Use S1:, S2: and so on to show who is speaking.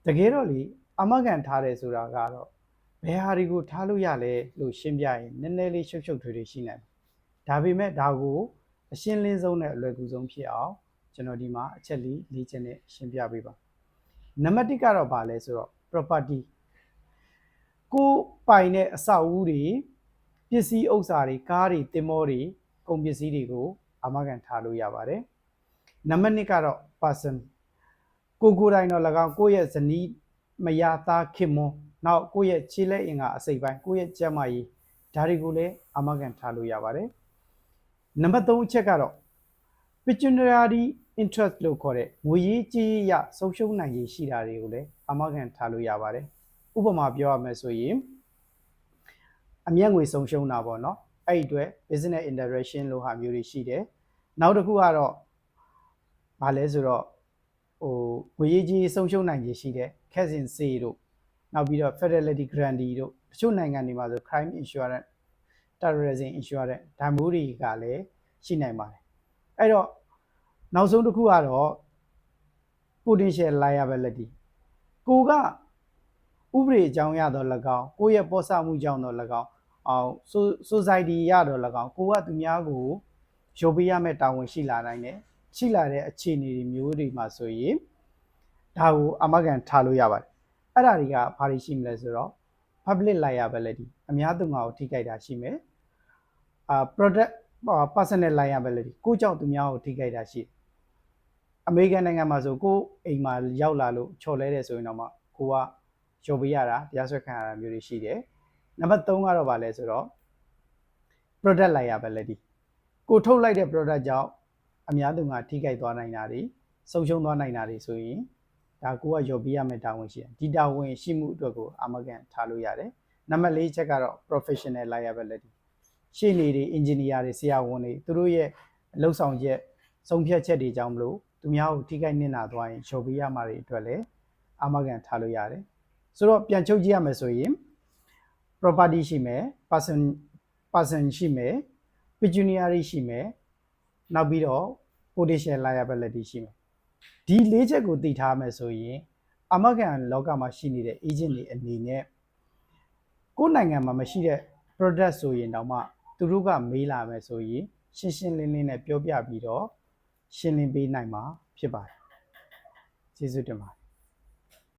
S1: တကယ်တော့လေအာမခံထားတယ်ဆိုတာကတော့ဘယ်ဟာတွေကိုထားလို့ရလဲလို့ရှင်းပြရင်နည်းနည်းလေးရှုပ်ရှုပ်ထွေးထွေးရှိနိုင်တယ်ဒါပေမဲ့ဒါကိုအရှင်းလင်းဆုံးနဲ့အလွယ်ကူဆုံးဖြစ်အောင်ကျွန်တော်ဒီမှာအချက်လေးလေ့ကျင့်နဲ့ရှင်းပြပေးပါနံပါတ်1ကတော့ဘာလဲဆိုတော့ property ကိုပိုင်တဲ့အဆောက်အဦတွေပစ္စည်းဥစ္စာတွေကားတွေတင်မောတွေကုန်ပစ္စည်းတွေကိုအာမခံထားလို့ရပါတယ်နံပါတ်2ကတော့ person ကိုယ်တိုင်တော့၎င်းကိုယ့်ရဲ့ဇနီးမယားသားခင်မွန်းနောက်ကိုယ့်ရဲ့ခြေလက်အင်္ဂါအစိတ်ပိုင်းကိုယ့်ရဲ့ကျန်းမာရေးဒါတွေကိုလည်းအာမခံထားလို့ရပါတယ်နံပါတ်3အချက်ကတော့ pecuniary interest လို့ခေါ်တဲ့ငွေရေးကြေးရေးရဆုံးရှုံးနိုင်ရရှိတာတွေကိုလည်းအာမခံထားလို့ရပါတယ်ဥပမာပြောရမယ်ဆိုရင်အမြတ်ငွေဆုံးရှုံးတာပေါ့နော်အဲ့ဒီအတွက် business interaction လို့ဟာမျိုးတွေရှိတယ်နောက်တစ်ခုကတော့ဘာလဲဆိုတော့ငွေရေးကြေးရေးဆုံးရှုံးနိုင်ရရှိတဲ့ cash in sale တို့နောက်ပြီးတော့ fidelity guarantee တို့တချို့နိုင်ငံတွေမှာဆို crime insurance terrorism insurance ဒါမျိုးတွေကလည်းရှိနိုင်ပါတယ်အဲ့တော့နောက်ဆုံးတစ်ခုကတော့ potential liability ကိုကဥပဒေအကြောင်းရတော့၎င်းကိုယ့်ရဲ့ပေါ်ဆမှုကြောင့်တော့၎င်းsociety ရတော့၎င်းကိုကသူများကိုရုပ်ပေးရမယ့်တာဝန်ရှိလာနိုင်တယ်ရှိလာတဲ့အခြေအနေတွေမျိုးတွေမှာဆိုရင်ဒါကိုအာမခံထားလို့ရပါတယ်အဲ့ဒါတွေကဘာတွေရှိမလဲဆိုတော့ public liability အများသူငါကိုထိခိုက်တာရှိမယ်product personal liability ကိုကြောင့်သူများကိုထိခိုက်တာရှိတယ်အမေရိကန်နိုင်ငံမှာဆိုကိုအိမ်မှာရောက်လာလို့ချော်လဲတယ်ဆိုရင်တော့မှကိုကရုပ်ပေးရတာတရားစွဲခံရတာမျိုးတွေရှိတယ်နံပါတ်3ကတော့ဗာလဲဆိုတော့ product liability ကိုထုတ်လိုက်တဲ့ product ကြောင့်အများသူငါထိခိုက်သွားနိုင်တာတွေဆုံးရှုံးသွားနိုင်တာတွေဆိုရင်ဒါကိုကရုပ်ပေးရမယ့်တာဝန်ရှိတယ်ဒီတာဝန်ရှိမှုအတွက်ကိုအာမခံထားလို့ရတယ်နံပါတ်4ချက်ကတော့ professional liability ရှေ့နေတွေ engineer တွေဆရာဝန်တွေသူတို့ရဲ့အလုပ်ဆောင်ချက်ဆုံးဖြတ်ချက်တွေကြောင့်မလို့သူများကိုထိခိုက်နစ်နာသွားရင်ရုပ်ပေးရမှာတွေအတွက်လည်းအာမခံထားလို့ရတယ်ဆိုတော့ပြန်ချုပ်ကြည့်ရမယ်ဆိုရင် property ရှိမယ် person ရှိမယ် pecuniary ရှိမယ်နောက်ပြီးတော့ potential liability ရှိမယ်ဒီ၄ချက်ကိုသိထားမယ်ဆိုရင်အာမခံလောကမှာရှိနေတဲ့ agent တွေအနေနဲ့ကိုယ်နိုင်ငံမှာမရှိတဲ့ product ဆိုရင်တော့မှသူတို့ကမေးလာမယ်ဆိုရင်ရှင်းရှင်းလင်းလင်းနဲ့ပြောပြပြီးတော့ရှင်းလင်းပေးနိုင်မှာဖြစ်ပါတယ်ကျေးဇူးတင်ပါတယ်